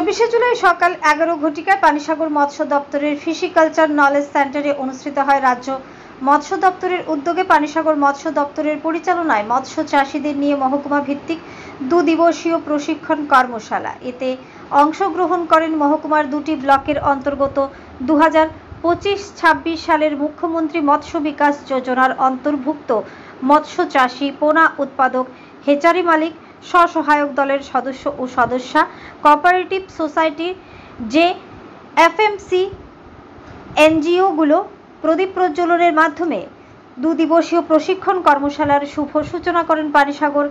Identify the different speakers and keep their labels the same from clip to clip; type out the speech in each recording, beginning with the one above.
Speaker 1: 24শে জুলাই সকাল 11 ঘটিকায় পানিসাগর মৎস্য দপ্তরের ফিশিকালচার নলেজ সেন্টারে অনুষ্ঠিত হয় রাজ্য মৎস্য দপ্তরের উদ্যোগে পানিসাগর মৎস্য দপ্তরের পরিচালনায় মৎস্য চাষীদের নিয়ে মহকুমা ভিত্তিক 2 দিবসীয় প্রশিক্ষণ কর্মশালা। এতে অংশগ্রহণ করেন মহকুমার 2টি ব্লকের অন্তর্গত 2025-26 সালের মুখ্যমন্ত্রী মৎস্য বিকাশ যোজনার অন্তর্ভুক্ত মৎস্য চাষী, পোনা উৎপাদক, হেচারি মালিক, স্বসহায়ক দলের সদস্য ও সদস্যা, কোঅপারেটিভ সোসাইটির যে এফএমসি এনজিওগুলো প্রদীপ প্রজ্বলনের মাধ্যমে 2 দিবসীয় প্রশিক্ষণ কর্মশালার শুভ সূচনা করেন পানিসাগর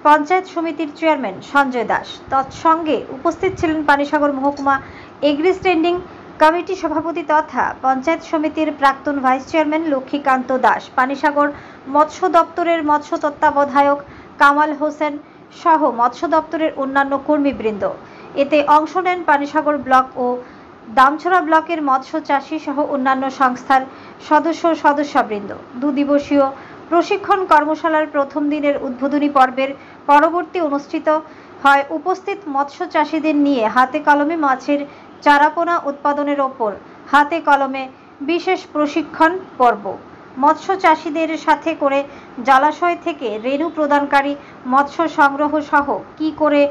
Speaker 1: পঞ্চায়েত সমিতির চেয়ারম্যান সঞ্জয় দাস। তৎসঙ্গে উপস্থিত ছিলেন পানিসাগর মহকুমা এগ্রি স্ট্যান্ডিং কমিটি সভাপতি তথা পঞ্চায়েত সমিতির প্রাক্তন ভাইস চেয়ারম্যান লক্ষ্মীকান্ত দাস, পানিসাগর মৎস্য দপ্তরের মৎস্য তত্ত্বাবধায়ক কামাল হোসেন সহ মৎস্য দপ্তরের অন্যান্য কর্মীবৃন্দ। এতে অংশ নেন পানিসাগর ব্লক ও দামছড়া ব্লকের মৎস্য চাষী সহ অন্যান্য সংস্থার সদস্যবৃন্দ। 2 দিবসীয় প্রশিক্ষণ কর্মশালার প্রথম দিনের উদ্বোধনী পর্বের পরবর্তী অনুষ্ঠিত হয় উপস্থিত মৎস্য চাষীদের নিয়ে হাতে কলমে মাছের চারাপোনা উৎপাদনের ওপর হাতে কলমে বিশেষ প্রশিক্ষণ পর্ব। মৎস্য চাষীদের সাথে করে জলাশয় থেকে রেণু প্রদানকারী মৎস্য সংগ্রহ সহ কী করে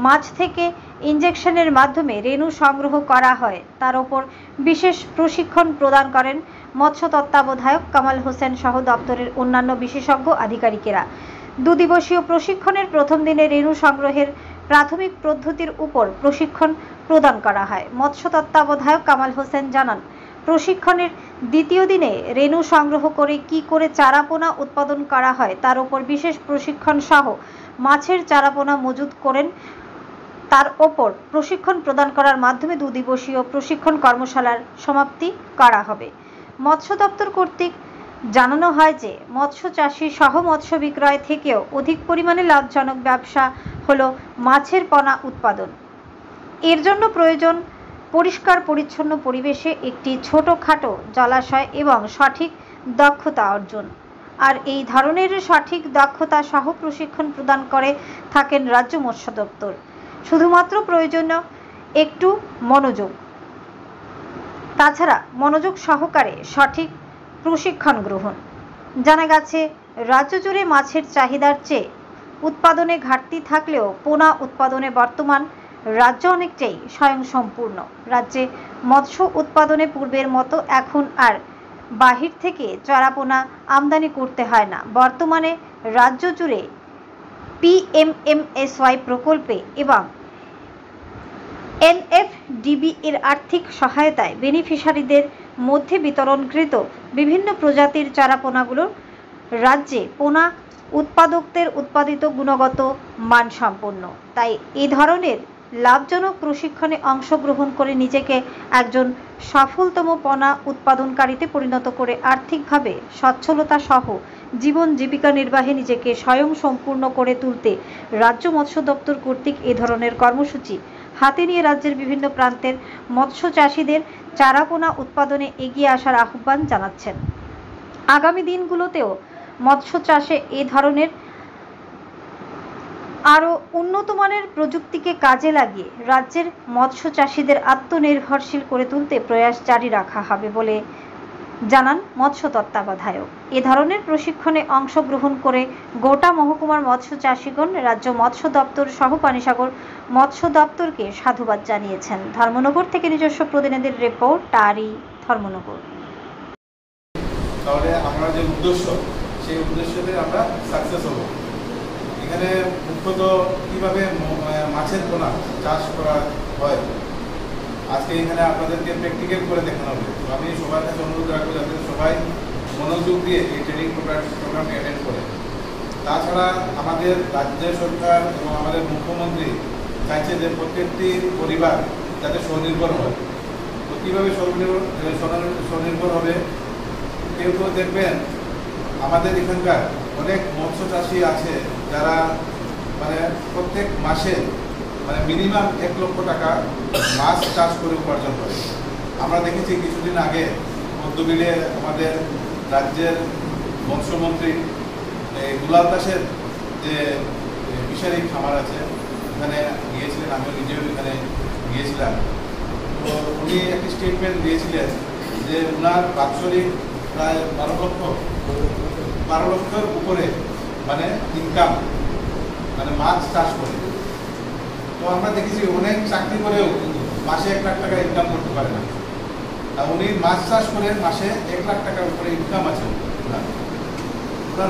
Speaker 1: মাছ থেকে ইনজেকশনের মাধ্যমে রেণু সংগ্রহ করা হয় তার ওপর বিশেষ প্রশিক্ষণ প্রদান করেন মৎস্য তত্ত্বাবধায়ক কামাল হোসেন সহ দপ্তরের অন্যান্য বিশেষজ্ঞ আধিকারিকেরা। 2 দিবসীয় প্রশিক্ষণের প্রথম দিনে রেণু সংগ্রহের প্রাথমিক পদ্ধতির উপর প্রশিক্ষণ প্রদান করা হয়। মৎস্য তত্ত্বাবধায়ক কামাল হোসেন জানান, প্রশিক্ষণের দ্বিতীয় দিনে রেণু সংগ্রহ করে কী করে চারাপোনা উৎপাদন করা হয় তার উপর বিশেষ প্রশিক্ষণ সহ মাছের চারাপোনা মজুত করেন তার ওপর প্রশিক্ষণ প্রদান করার মাধ্যমে 2 দিবসীয় প্রশিক্ষণ কর্মশালার সমাপ্তি করা হবে। মৎস্য দপ্তর কর্তৃক জানানো হয় যে মৎস্য চাষী সহ মৎস্য বিক্রয় থেকেও অধিক পরিমাণে লাভজনক ব্যবসা হলো মাছের পোনা উৎপাদন। এর জন্য প্রয়োজন পরিষ্কার পরিচ্ছন্ন পরিবেশে একটি ছোটখাটো জলাশয় এবং সঠিক দক্ষতা অর্জন। আর এই ধরনের সঠিক দক্ষতা সহ প্রশিক্ষণ প্রদান করে থাকেন রাজ্য মৎস্য দপ্তর। শুধুমাত্র প্রয়োজন একটু মনোযোগ, তাছাড়া মনোযোগ সহকারে সঠিক প্রশিক্ষণ গ্রহণ। জানা গেছে রাজ্য জুড়ে মাছের চাহিদার চেয়ে উৎপাদনে ঘাটতি থাকলেও পোনা উৎপাদনে বর্তমান রাজ্য অনেকটাই স্বয়ংসম্পূর্ণ। রাজ্যে মৎস্য উৎপাদনে পূর্বের মতো এখন আর বাহির থেকে চারাপোনা আমদানি করতে হয় না। বর্তমানে রাজ্য জুড়ে PMMSY প্রকল্পে এবং NFDB এর আর্থিক সহায়তায় বেনিফিশিয়ারিদের মধ্যে বিতরণকৃত বিভিন্ন প্রজাতির চারাপোনাগুলো রাজ্যে পোনা উৎপাদকদের উৎপাদিত গুণগত মানসম্পন্ন। তাই এই ধরনের লাভজনক প্রশিক্ষণে অংশগ্রহণ করে নিজেকে একজন সফলতম পোনা উৎপাদনকারীতে পরিণত করে আর্থিকভাবে সচ্ছলতা সহ জীবন জীবিকা নির্বাহে নিজেকে স্বয়ংসম্পূর্ণ করে তুলতে রাজ্য মৎস্য দপ্তর কর্তৃক এ ধরনের কর্মসূচি হাতে নিয়ে রাজ্যের বিভিন্ন প্রান্তের মৎস্য চাষীদের চারাপোনা উৎপাদনে এগিয়ে আসার আহ্বান জানাচ্ছেন। আগামী দিনগুলোতেও মৎস্য চাষে এ ধরনের আরও উন্নত মানের প্রযুক্তিকে কাজে লাগিয়ে রাজ্যের মৎস্য চাষীদের আত্মনির্ভরশীল করে তুলতে প্রয়াস জারি রাখা হবে বলে জানান মৎস্য তত্ত্বাবধায়ক। এ ধরনের প্রশিক্ষণে অংশগ্রহণ করে গোটা মহকুমার মৎস্য চাষীগণ রাজ্য মৎস্য দপ্তর সহ পানিসাগর মৎস্য দপ্তরকে সাধুবাদ জানিয়েছেন। ধর্মনগর থেকে নিজস্ব প্রতিনিধির রিপোর্ট, টারি, ধর্মনগর।
Speaker 2: তাহলে আমরা যে উদ্দেশ্য, সেই উদ্দেশ্যতে আমরা সাকসেস হব। এখানে মুখ্যত কীভাবে মাছের পোনা চাষ করা হয় আজকে এখানে আপনাদেরকে প্র্যাকটিক্যাল করে দেখানো হবে। তো আমি সবার কাছে অনুরোধ রাখবো যাতে সবাই মনোযোগ দিয়ে এই ট্রেনিং প্রোগ্রামে অ্যাটেন্ড করে। তাছাড়া আমাদের রাজ্য সরকার এবং আমাদের মুখ্যমন্ত্রী চাইছে যে প্রত্যেকটি পরিবার যাতে স্বনির্ভর হয়। তো কীভাবে স্বনির্ভর হবে, কেউ কেউ দেখবেন আমাদের এখানকার অনেক মৎস্য চাষি আছে যারা প্রত্যেক মাসে মিনিমাম 1 লক্ষ টাকা মাছ চাষ করে উপার্জন করে। আমরা দেখেছি কিছুদিন আগে মধ্যবিলে আমাদের রাজ্যের মৎস্যমন্ত্রী দুলাল দাসের যে ফিশারি খামার আছে ওখানে গিয়েছিলেন, আমিও নিজেও এখানে গিয়েছিলাম, তো উনি একটি স্টেটমেন্ট দিয়েছিলেন যে ওনার বাৎসরিক প্রায় 12 লক্ষের উপরে মানে ইনকাম, মানে মাছ চাষ করে। তো আমরা দেখেছি অনেক চাকরি করেও মাসে 1 লাখ টাকা ইনকাম করতে পারে না, আর উনি মাছ চাষ করে মাসে 1 লাখ টাকার উপরে ইনকাম আছে ওনার।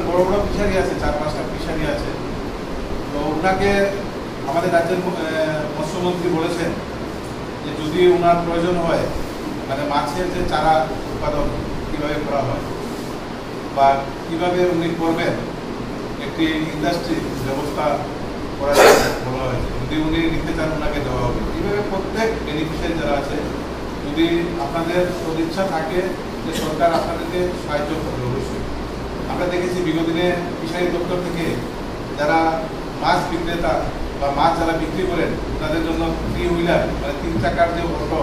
Speaker 2: বড় বড় ফিশারি আছে, 4-5টা ফিশারি আছে। তো ওনাকে আমাদের রাজ্যের মৎস্যমন্ত্রী বলেছেন যে যদি ওনার প্রয়োজন হয়, মানে মাছের যে চারা উৎপাদন কীভাবে করা হয় বা কীভাবে উনি করবেন, একটি ইন্ডাস্ট্রি ব্যবস্থা করা বলা হয়েছে। যদি উনি নিতে চান ওনাকে দেওয়া হবে। এইভাবে প্রত্যেক বেনিফিশিয়ারি যারা আছে, যদি আপনাদের সদিচ্ছা থাকে যে সরকার আপনাদেরকে সাহায্য করবে অবশ্যই। আমরা দেখেছি বিগত দিনে ফিশারি দপ্তর থেকে যারা মাছ বিক্রেতা বা মাছ যারা বিক্রি করেন তাদের জন্য 3 হুইলার মানে 3 চাকার যে অটো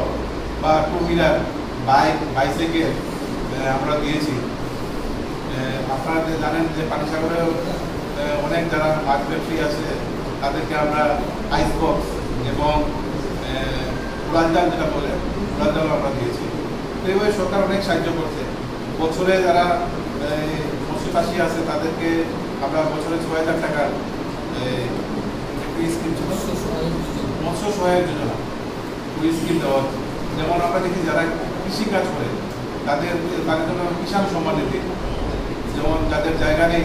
Speaker 2: বা 2 হুইলার বাইক, বাইসাইকেল আমরা দিয়েছি। আপনারা জানেন যে পানিসাগরেও অনেক যারা মাছ ব্যবসায়ী আছে তাদেরকে আমরা আইস বক্স এবং উড়ানজাল যেটা বলে উড়ানজাল আমরা দিয়েছি। তো এইভাবে সরকার অনেক সাহায্য করছে। বছরে যারা মৎস্যচাষী আছে তাদেরকে আমরা বছরে 6,000 টাকার স্কিম ছিল, মৎস্য সহায়ক যোজনা, ওই স্কিম দেওয়া হচ্ছে। যেমন আমরা দেখি যারা কৃষিকাজ করে তাদের জন্য কিষাণ সম্মান নিধি, যেমন যাদের জায়গা নেই,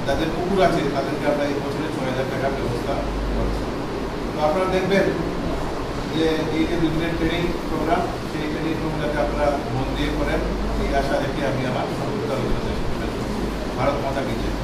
Speaker 2: যাদের পুকুর আছে, তাদেরকে আমরা এই বছরে 6,000 টাকার ব্যবস্থা করছি। তো আপনারা দেখবেন যে এই যে 2 দিনের ট্রেনিং প্রোগ্রাম, সেই ট্রেনিং প্রোগ্রামটাকে আপনারা মন দিয়ে করেন, এই আশা রেখে আমি আমার সংক্ষিপ্ত আলোচনা শেষ করছি। ভারত মাতা কি জয়।